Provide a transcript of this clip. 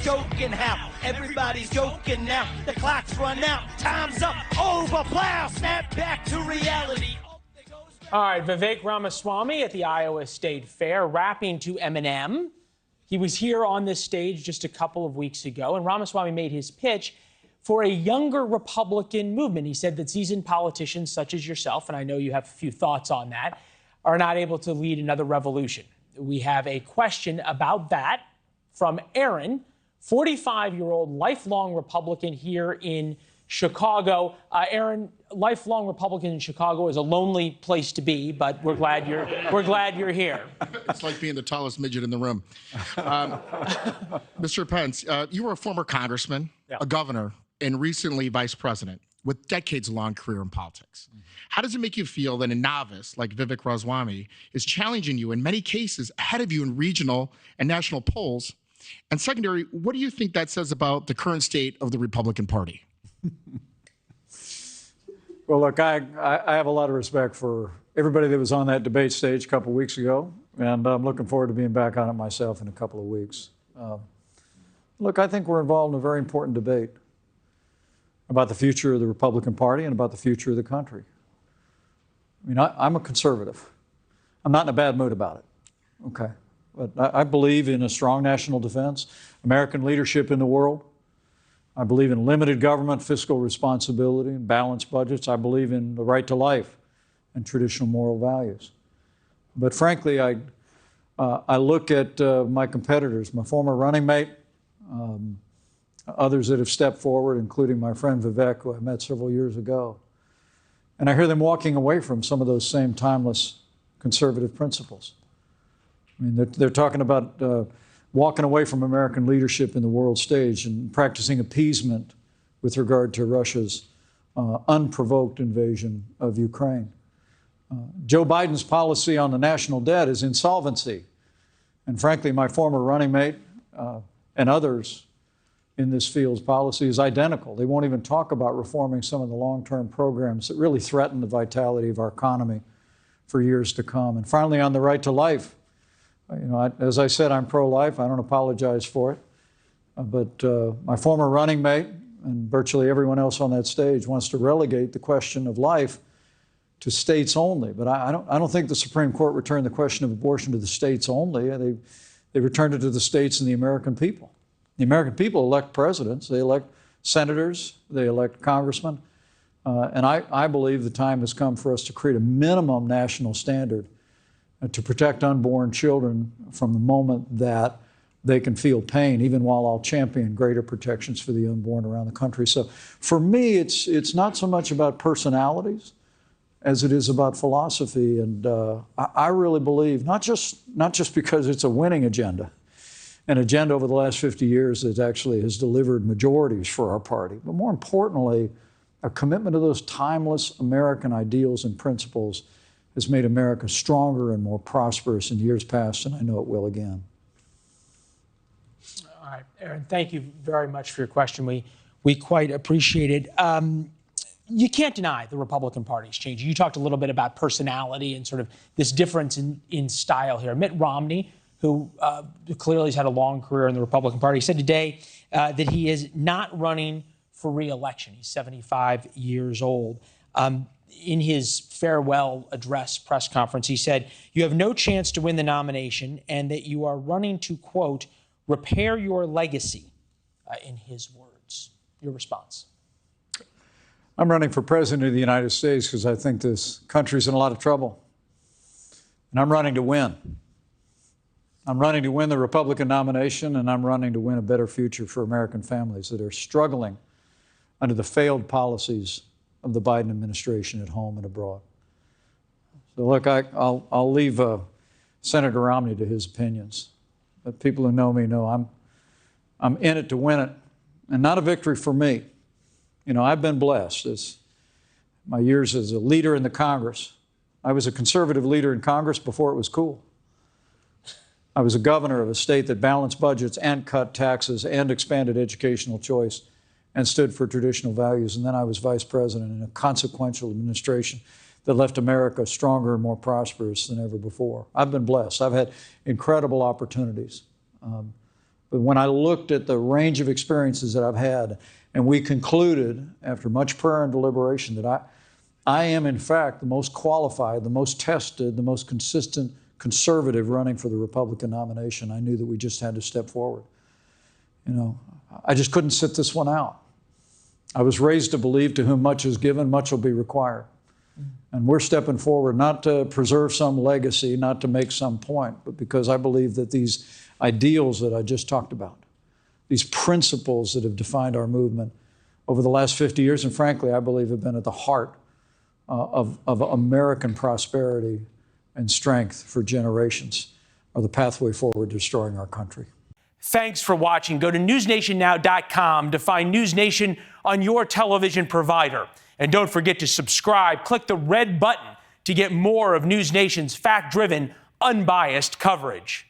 joking how everybody's joking now. The clock's run out, time's up, over, plow, snap back to reality. All right, Vivek Ramaswamy at the Iowa State Fair, rapping to Eminem. He was here on this stage just a couple of weeks ago, and Ramaswamy made his pitch for a younger Republican movement. He said that seasoned politicians such as yourself, and I know you have a few thoughts on that, are not able to lead another revolution. We have a question about that from Aaron, 45-year-old lifelong Republican here in Chicago. Aaron, lifelong Republican in Chicago is a lonely place to be, but we're glad you're here. It's like being the tallest midget in the room. Mr. Pence, you were a former congressman, a governor, and recently vice president with decades-long career in politics. How does it make you feel that a novice like Vivek Ramaswamy is challenging you in many cases ahead of you in regional and national polls? And secondary, what do you think that says about the current state of the Republican Party? Well, look, I have a lot of respect for everybody that was on that debate stage a couple of weeks ago, and I'm looking forward to being back on it myself in a couple of weeks. Look, I think we're involved in a very important debate about the future of the Republican Party and about the future of the country. I mean, I'm a conservative. I'm not in a bad mood about it, okay? But I believe in a strong national defense, American leadership in the world. I believe in limited government, fiscal responsibility, and balanced budgets. I believe in the right to life and traditional moral values. But frankly, I look at my competitors, my former running mate, others that have stepped forward, including my friend Vivek, who I met several years ago. And I hear them walking away from some of those same timeless conservative principles. I mean, they're talking about walking away from American leadership in the world stage and practicing appeasement with regard to Russia's unprovoked invasion of Ukraine. Joe Biden's policy on the national debt is insolvency. And frankly, my former running mate and others in this field's policy is identical. They won't even talk about reforming some of the long-term programs that really threaten the vitality of our economy for years to come. And finally, on the right to life, you know, as I said, I'm pro-life. I don't apologize for it. But my former running mate and virtually everyone else on that stage wants to relegate the question of life to states only. But I don't think the Supreme Court returned the question of abortion to the states only. They returned it to the states and the American people. The American people elect presidents. They elect senators. They elect congressmen. And I believe the time has come for us to create a minimum national standard to protect unborn children from the moment that they can feel pain, even while I'll champion greater protections for the unborn around the country. So for me, it's not so much about personalities as it is about philosophy. And I really believe, not just because it's a winning agenda, an agenda over the last 50 years that actually has delivered majorities for our party, but more importantly, a commitment to those timeless American ideals and principles has made America stronger and more prosperous in years past, and I know it will again. All right, Aaron, thank you very much for your question. We quite appreciate it. You can't deny the Republican Party's changing. You talked a little bit about personality and sort of this difference in style here. Mitt Romney, who clearly has had a long career in the Republican Party, said today that he is not running for re-election. He's 75 years old. In his farewell address press conference, he said, "You have no chance to win the nomination and that you are running to, quote, repair your legacy," in his words. Your response? I'm running for president of the United States because I think this country's in a lot of trouble. And I'm running to win. I'm running to win the Republican nomination, and I'm running to win a better future for American families that are struggling under the failed policies of the Biden administration at home and abroad. So look, I'll leave Senator Romney to his opinions. But people who know me know I'm in it to win it, and not a victory for me. You know, I've been blessed as my years as a leader in the Congress. I was a conservative leader in Congress before it was cool. I was a governor of a state that balanced budgets and cut taxes and expanded educational choice and stood for traditional values. And then I was vice president in a consequential administration that left America stronger and more prosperous than ever before. I've been blessed. I've had incredible opportunities. But when I looked at the range of experiences that I've had, and we concluded after much prayer and deliberation that I am in fact the most qualified, the most tested, the most consistent conservative running for the Republican nomination, I knew that we just had to step forward. You know, I just couldn't sit this one out. I was raised to believe to whom much is given, much will be required. And we're stepping forward not to preserve some legacy, not to make some point, but because I believe that these ideals that I just talked about, these principles that have defined our movement over the last 50 years, and frankly, I believe have been at the heart of American prosperity and strength for generations, are the pathway forward to destroying our country. Thanks for watching. Go to newsnationnow.com to find NewsNation on your television provider. And don't forget to subscribe. Click the red button to get more of NewsNation's fact-driven, unbiased coverage.